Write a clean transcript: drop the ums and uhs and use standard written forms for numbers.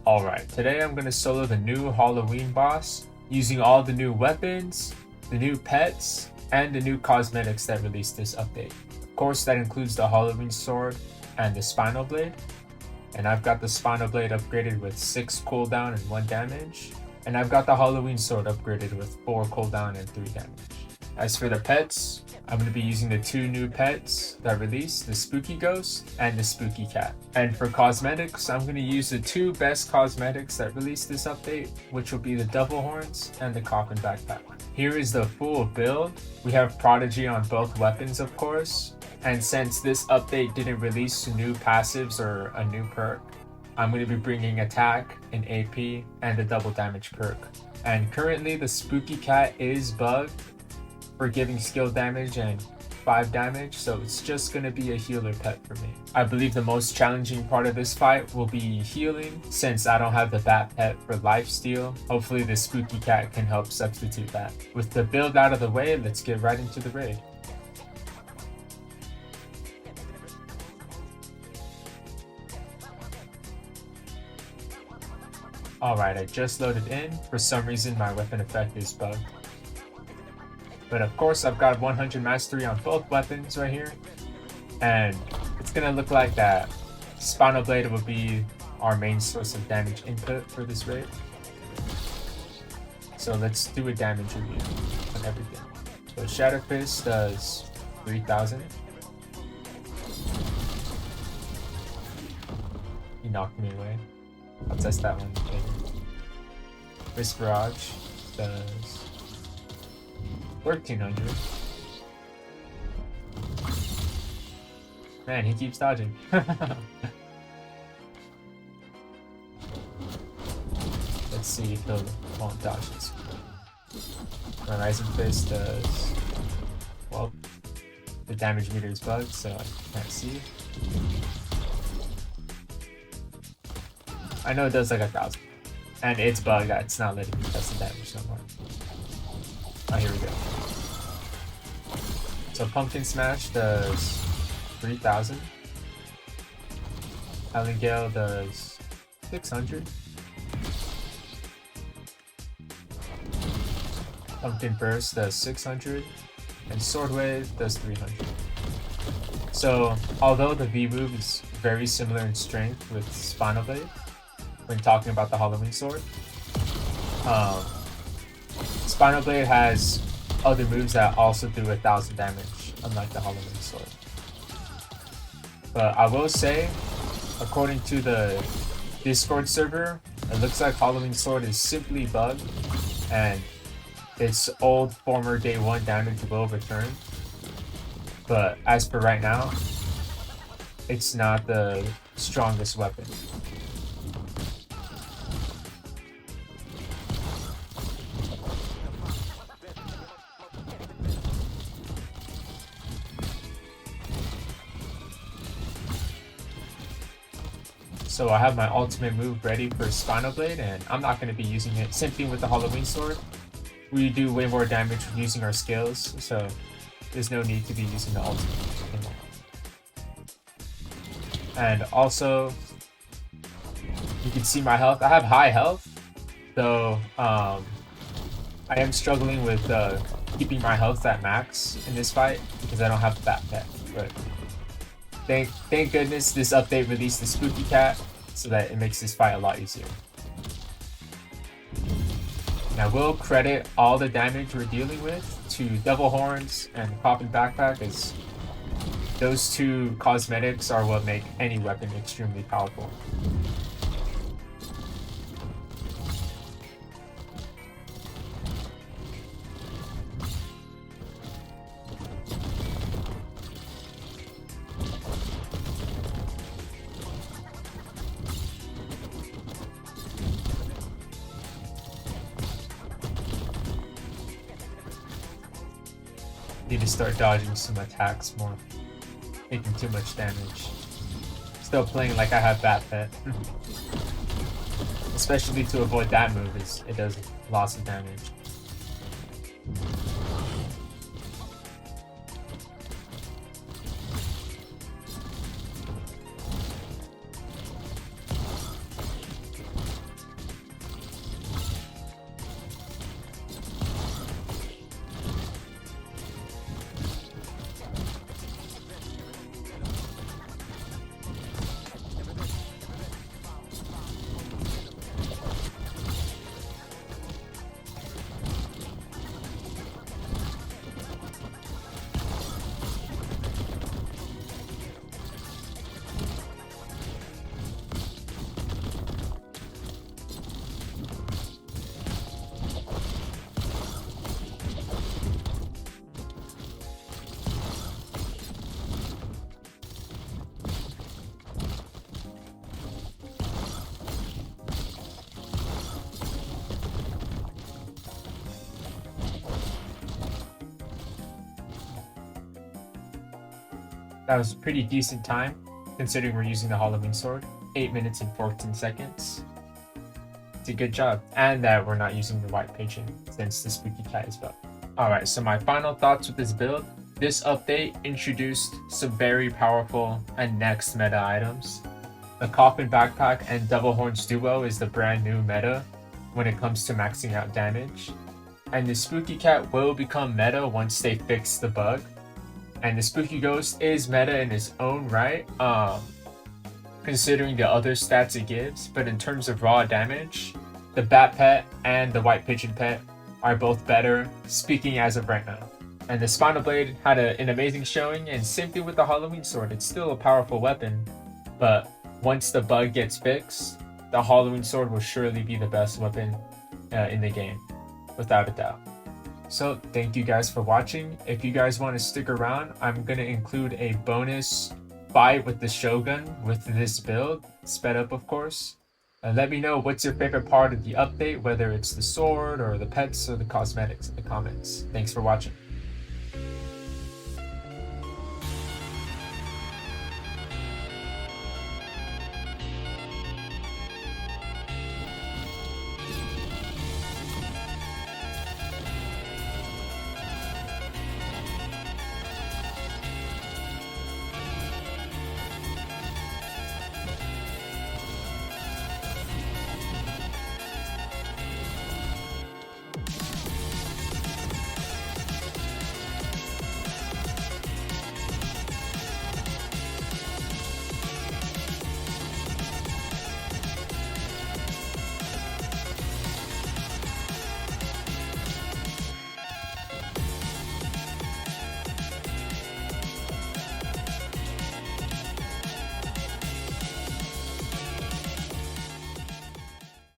Alright, today I'm going to solo the new Halloween boss using all the new weapons, the new pets, and the new cosmetics that released this update. Of course, that includes the Halloween sword and the spinal blade. And I've got the spinal blade upgraded with 6 cooldown and 1 damage. And I've got the Halloween sword upgraded with 4 cooldown and 3 damage. As for the pets, I'm going to be using the 2 new pets that released, the Spooky Ghost and the Spooky Cat. And for cosmetics, I'm going to use the 2 best cosmetics that released this update, which will be the Devil Horns and the Coffin Backpack. Here is the full build. We have Prodigy on both weapons, of course. And since this update didn't release new passives or a new perk, I'm going to be bringing attack, an AP, and a double damage perk. And currently the Spooky Cat is bugged for giving skill damage and 5 damage, so it's just going to be a healer pet for me. I believe the most challenging part of this fight will be healing, since I don't have the bat pet for lifesteal. Hopefully the Spooky Cat can help substitute that. With the build out of the way, let's get right into the raid. Alright, I just loaded in. For some reason my weapon effect is bugged. But of course I've got 100 mastery on both weapons right here. And it's gonna look like that Spinal Blade will be our main source of damage input for this raid. So let's do a damage review on everything. So Shadow Fist does 3000. He knocked me away. I'll test that one later. Wrist Barrage does 1300. Man, he keeps dodging. Let's see if he'll won't dodge this. My Rising Fist does, well, the damage meter is bugged, so I can't see. I know it does like 1000. And it's bugged, it's not letting me test the damage no more. Oh, here we go. So Pumpkin Smash does 3000. Howling Gale does 600. Pumpkin Burst does 600. And Sword Wave does 300. So, although the V move is very similar in strength with Spinal Blade, when talking about the Halloween sword, Spinal Blade has other moves that also do 1000 damage, unlike the Halloween sword. But I will say, according to the Discord server, it looks like Halloween sword is simply bugged, and its old former day 1 damage will return. But as for right now, it's not the strongest weapon. So I have my ultimate move ready for Spinal Blade, and I'm not going to be using it. Same thing with the Halloween sword. We do way more damage using our skills, so there's no need to be using the ultimate anymore. And also, you can see my health. I have high health, though I am struggling with keeping my health at max in this fight because I don't have the bat pet. But thank goodness this update released the Spooky Cat, so that it makes this fight a lot easier. And I will credit all the damage we're dealing with to Devil Horns and Coffin Backpack, as those 2 cosmetics are what make any weapon extremely powerful. Need to start dodging some attacks more, making too much damage. Still playing like I have bat pet. Especially to avoid that move, it does lots of damage. That was a pretty decent time, considering we're using the Halloween sword. 8 minutes and 14 seconds. It's a good job. And that we're not using the white pigeon, since the spooky cat is built. Alright, so my final thoughts with this build. This update introduced some very powerful and next meta items. The Coffin Backpack and Double Horns Duo is the brand new meta when it comes to maxing out damage. And the Spooky Cat will become meta once they fix the bug. And the Spooky Ghost is meta in its own right, considering the other stats it gives. But in terms of raw damage, the Bat Pet and the White Pigeon Pet are both better, speaking as of right now. And the Spinal Blade had an amazing showing, and same thing with the Halloween Sword. It's still a powerful weapon, but once the bug gets fixed, the Halloween Sword will surely be the best weapon in the game, without a doubt. So thank you guys for watching. If you guys want to stick around, I'm going to include a bonus fight with the Shogun with this build, sped up of course. Let me know what's your favorite part of the update, whether it's the sword or the pets or the cosmetics in the comments. Thanks for watching.